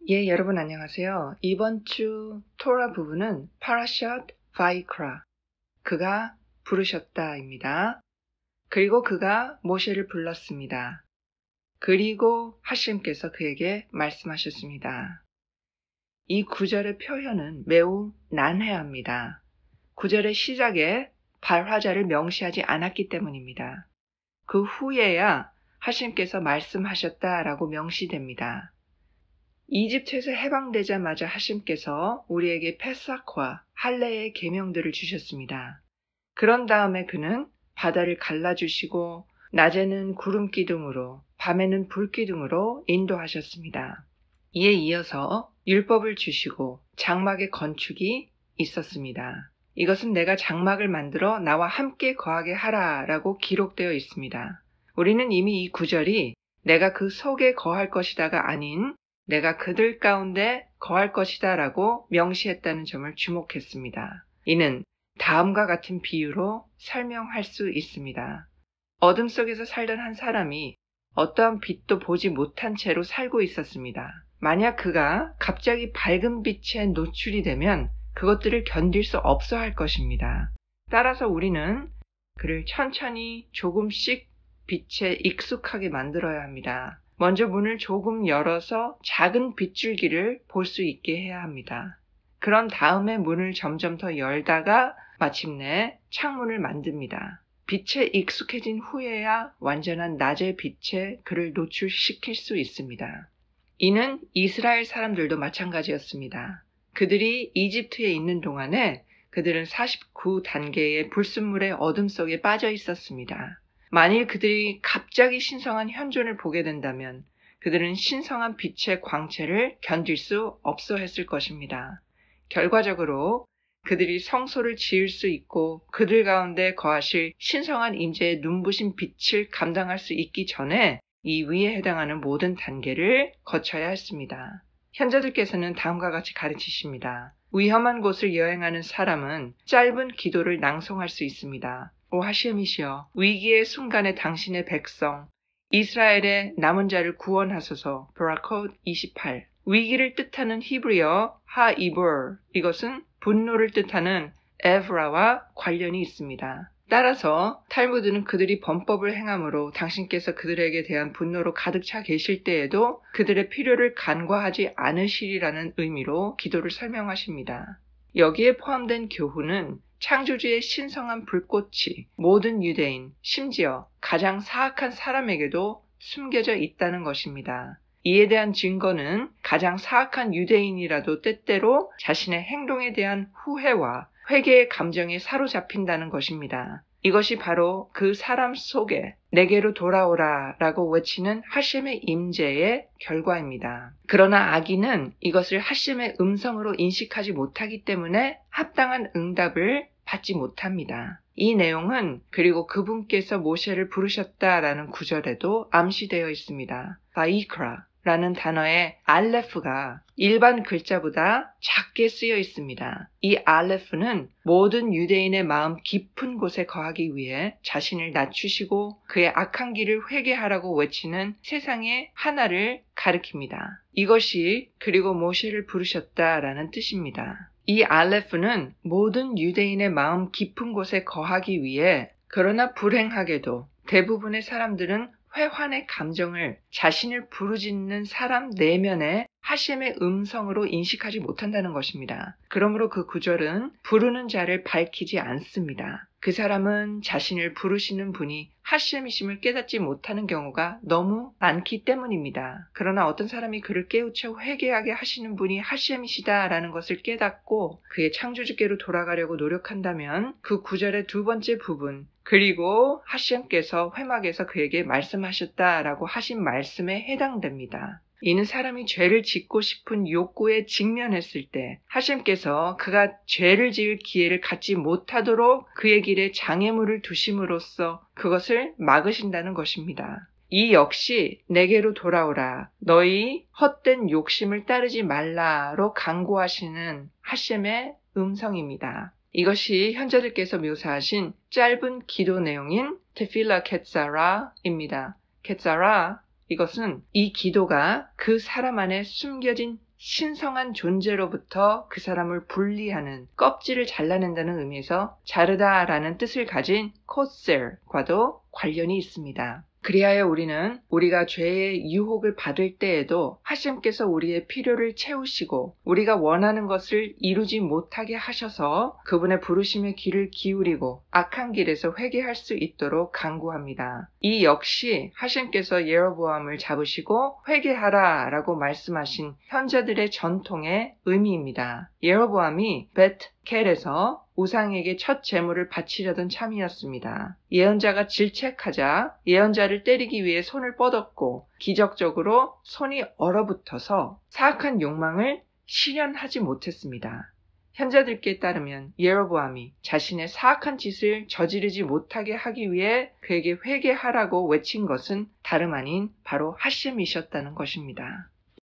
예, 여러분 안녕하세요. 이번 주 토라 부분은 파라샷 바이크라, 그가 부르셨다입니다. 그리고 그가 모세를 불렀습니다. 그리고 하나님께서 그에게 말씀하셨습니다. 이 구절의 표현은 매우 난해합니다. 구절의 시작에 발화자를 명시하지 않았기 때문입니다. 그 후에야 하나님께서 말씀하셨다라고 명시됩니다. 이집트에서 해방되자마자 하나님께서 우리에게 페삭과 할례의 계명들을 주셨습니다. 그런 다음에 그는 바다를 갈라주시고 낮에는 구름 기둥으로 밤에는 불 기둥으로 인도하셨습니다. 이에 이어서 율법을 주시고 장막의 건축이 있었습니다. 이것은 내가 장막을 만들어 나와 함께 거하게 하라라고 기록되어 있습니다. 우리는 이미 이 구절이 내가 그 속에 거할 것이다가 아닌 내가 그들 가운데 거할 것이다 라고 명시했다는 점을 주목했습니다. 이는 다음과 같은 비유로 설명할 수 있습니다. 어둠 속에서 살던 한 사람이 어떠한 빛도 보지 못한 채로 살고 있었습니다. 만약 그가 갑자기 밝은 빛에 노출이 되면 그것들을 견딜 수 없어 할 것입니다. 따라서 우리는 그를 천천히 조금씩 빛에 익숙하게 만들어야 합니다. 먼저 문을 조금 열어서 작은 빗줄기를 볼 수 있게 해야 합니다. 그런 다음에 문을 점점 더 열다가 마침내 창문을 만듭니다. 빛에 익숙해진 후에야 완전한 낮의 빛에 그를 노출시킬 수 있습니다. 이는 이스라엘 사람들도 마찬가지였습니다. 그들이 이집트에 있는 동안에 그들은 49단계의 불순물의 어둠 속에 빠져 있었습니다. 만일 그들이 갑자기 신성한 현존을 보게 된다면 그들은 신성한 빛의 광채를 견딜 수 없어 했을 것입니다. 결과적으로 그들이 성소를 지을 수 있고 그들 가운데 거하실 신성한 임재의 눈부신 빛을 감당할 수 있기 전에 이 위에 해당하는 모든 단계를 거쳐야 했습니다. 현자들께서는 다음과 같이 가르치십니다. 위험한 곳을 여행하는 사람은 짧은 기도를 낭송할 수 있습니다. 오 하셴이시여, 위기의 순간에 당신의 백성 이스라엘의 남은 자를 구원하소서. 브라콧 28. 위기를 뜻하는 히브리어 하이볼, 이것은 분노를 뜻하는 에브라와 관련이 있습니다. 따라서 탈무드는 그들이 범법을 행함으로 당신께서 그들에게 대한 분노로 가득 차 계실 때에도 그들의 필요를 간과하지 않으시리라는 의미로 기도를 설명하십니다. 여기에 포함된 교훈은 창조주의 신성한 불꽃이 모든 유대인, 심지어 가장 사악한 사람에게도 숨겨져 있다는 것입니다. 이에 대한 증거는 가장 사악한 유대인이라도 때때로 자신의 행동에 대한 후회와 회개의 감정에 사로잡힌다는 것입니다. 이것이 바로 그 사람 속에 내게로 돌아오라 라고 외치는 하셴의 임재의 결과입니다. 그러나 악인은 이것을 하셴의 음성으로 인식하지 못하기 때문에 합당한 응답을 받지 못합니다. 이 내용은 그리고 그분께서 모세를 부르셨다라는 구절에도 암시되어 있습니다. 바이크라 라는 단어의 알레프가 일반 글자보다 작게 쓰여 있습니다. 이 알레프는 모든 유대인의 마음 깊은 곳에 거하기 위해 자신을 낮추시고 그의 악한 길을 회개하라고 외치는 세상의 하나를 가리킵니다. 이것이 그리고 모세를 부르셨다라는 뜻입니다. 이 알레프는 모든 유대인의 마음 깊은 곳에 거하기 위해, 그러나 불행하게도 대부분의 사람들은 회환의 감정을 자신을 부르짖는 사람 내면에 하셴의 음성으로 인식하지 못한다는 것입니다. 그러므로 그 구절은 부르는 자를 밝히지 않습니다. 그 사람은 자신을 부르시는 분이 하셴이심을 깨닫지 못하는 경우가 너무 많기 때문입니다. 그러나 어떤 사람이 그를 깨우쳐 회개하게 하시는 분이 하셴이시다라는 것을 깨닫고 그의 창조주께로 돌아가려고 노력한다면 그 구절의 두 번째 부분, 그리고 하셴께서 회막에서 그에게 말씀하셨다라고 하신 말씀에 해당됩니다. 이는 사람이 죄를 짓고 싶은 욕구에 직면했을 때 하셴께서 그가 죄를 지을 기회를 갖지 못하도록 그의 길에 장애물을 두심으로써 그것을 막으신다는 것입니다. 이 역시 내게로 돌아오라, 너희 헛된 욕심을 따르지 말라로 강구하시는 하셴의 음성입니다. 이것이 현자들께서 묘사하신 짧은 기도 내용인 테필라 켓사라입니다. 켓사라, 이것은 이 기도가 그 사람 안에 숨겨진 신성한 존재로부터 그 사람을 분리하는, 껍질을 잘라낸다는 의미에서 자르다라는 뜻을 가진 코셀과도 관련이 있습니다. 그리하여 우리는 우리가 죄의 유혹을 받을 때에도 하나님께서 우리의 필요를 채우시고 우리가 원하는 것을 이루지 못하게 하셔서 그분의 부르심에 귀를 기울이고 악한 길에서 회개할 수 있도록 간구합니다. 이 역시 하나님께서 예로보암을 잡으시고 회개하라 라고 말씀하신 현자들의 전통의 의미입니다. 예로보암이 벳켈에서 우상에게 첫 제물을 바치려던 참이었습니다. 예언자가 질책하자 예언자를 때리기 위해 손을 뻗었고 기적적으로 손이 얼어붙어서 사악한 욕망을 실현하지 못했습니다. 현자들께 따르면 예로보암이 자신의 사악한 짓을 저지르지 못하게 하기 위해 그에게 회개하라고 외친 것은 다름 아닌 바로 하셈이셨다는 것입니다.